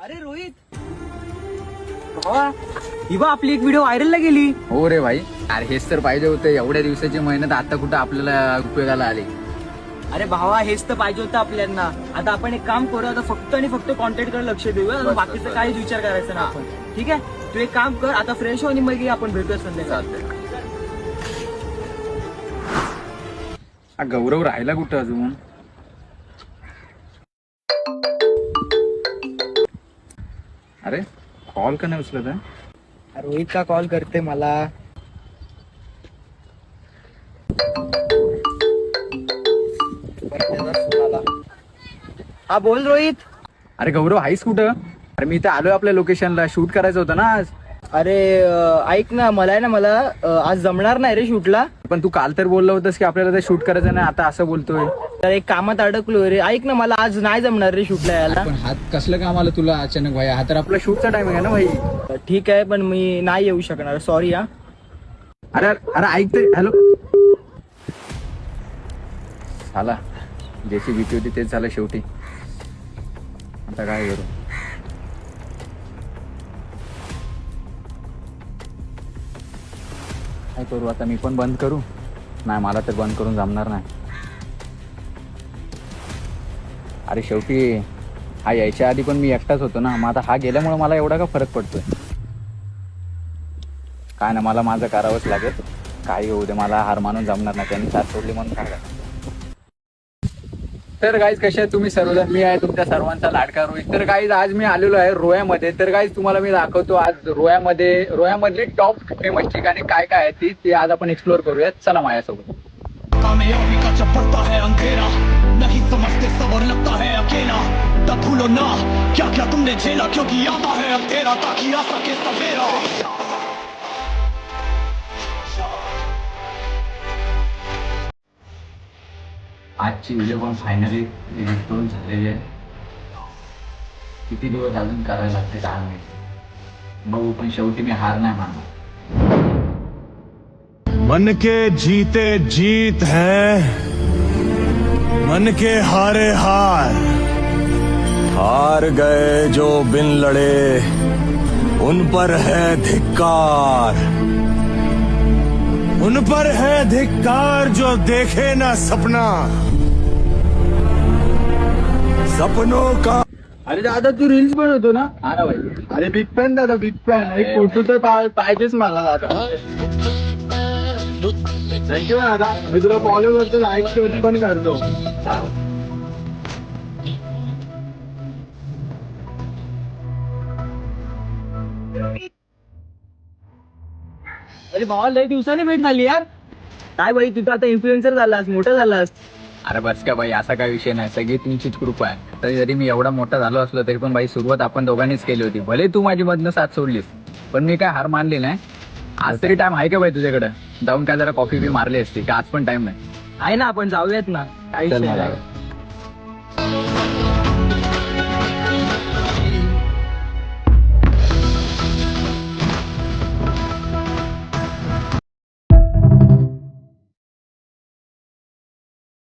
अरे रोहित भावा, ही बा आपली एक व्हिडिओ व्हायरलला गेली. हो रे भाई, अरे हेच तर पाहिजे होतं. एवढ्या दिवसाची मेहनत आता कुठं आपल्याला उपयोगाला आली. अरे भावा, हेच तर पाहिजे होतं आपल्याला. आता आपण एक काम करू, आता फक्त आणि फक्त कॉन्टेंट कडे लक्ष देऊया. बस, बाकीचं बस. काहीच विचार करायचा ना आपण. ठीक आहे, तू एक काम कर, आता फ्रेश हो आणि मग आपण भेटूया संध्याकाळी. हा गौरव राहिला कुठं अजून? अरे कॉल का नाही उचलत आहे? रोहित का कॉल करते मला. हा बोल रोहित. अरे गौरव आहेस कुठं? अरे मी इथे आलोय आपल्या लोकेशनला. शूट करायचं होतं ना आज. अरे ऐक ना, मला आज जमणार नाही रे शूटला. पण तू काल तर बोलला होतास की आपल्याला ते शूट करायचं नाही, आता असं बोलतोय. तर एक कामात अडकलो रे. ऐक ना, मला आज नाही जमणार रे शूटला यायला. पण हात कसलं काम आलं तुला अचानक भाई? हा तर आपला शूटचा टाइम आहे ना भाई. ठीक आहे, पण मी नाही येऊ शकणार, सॉरी हा. अरे अरे ऐकते. हॅलो. झाला, ज्याची भीती होती तेच झालं शेवटी. आता काय करू? काय करू आता? मी पण बंद करू? नाही, मला तर बंद करून जमणार नाही. अरे शेवटी हा यायच्या आधी पण मी एकटाच होतो ना. मग आता हा गेल्यामुळे मला एवढा का फरक पडतोय? काय ना, मला माझं करावंच लागेल. काही होऊ दे, मला हार मानून जमणार नाही. त्यांनी साथ सोडली म्हणून काय करणार. तर गाईज, कसे आहे तुम्ही सर्वजण? मी आहे तुमच्या सर्वांचा लाडका रोहित. तर गाईज, आज मी आलेलो आहे रोह्यामध्ये. तर गाईज, तुम्हाला मी दाखवतो आज रोह्यामधली टॉप फेमस ठिकाणे काय काय आहेत ते आज आपण एक्सप्लोर करूयात. चला माझ्यासोबत. कामयाबी का जब पड़ता है अंधेरा, नहीं समझते सबर लगता है अकेला. तब भूलो ना क्या क्या तुमने झेला, क्योंकि आता है अंधेरा ताकि आ सके सवेरा. आजची व्हिडिओ पण फायनली एडिट करून झालेली आहे. किती दिवस अजून करायला लागते काय माहिती. बघू, पण शेवटी मी हार नाही मानणार. मन के जीते जीत है, मन के हारे हार. हार गए जो बिन लड़े, उन पर है धिक्कार. उन पर है धिक्कार जो देखे ना सपना, सपनों का. अरे दादा, तू रील्स बनवतो ना? हा ना भाई. अरे बिग फॅन दादा, बिग फॅन. एक फोटो तर पाहिजेच मला दादा. थँक्यू दादा. मी तुला फॉलो करतो, लाईक पण करतो. अरे भावा, लय दिवसाने भेट झाली यार. काय भाई, तू तर आता इन्फ्लुएन्सर झालास, मोठा झालास. अरे बस का भाई, असा काही विषय नाही. सगळी तुमचीच कृपा आहे. तरी जरी मी एवढा मोठा झालो असलो तरी पण भाई, सुरुवात आपण दोघांनीच केली होती. भले तू माझी मधनं साथ सोडलीस, पण मी काय हार मानली नाही. आज तरी टाइम आहे का भाई तुझ्याकडे? जाऊन काय जरा कॉफी बी मारली असती का? आज पण टाइम नाही. आहे ना, आपण जाऊयात ना. काही चल विषय मला. नाही.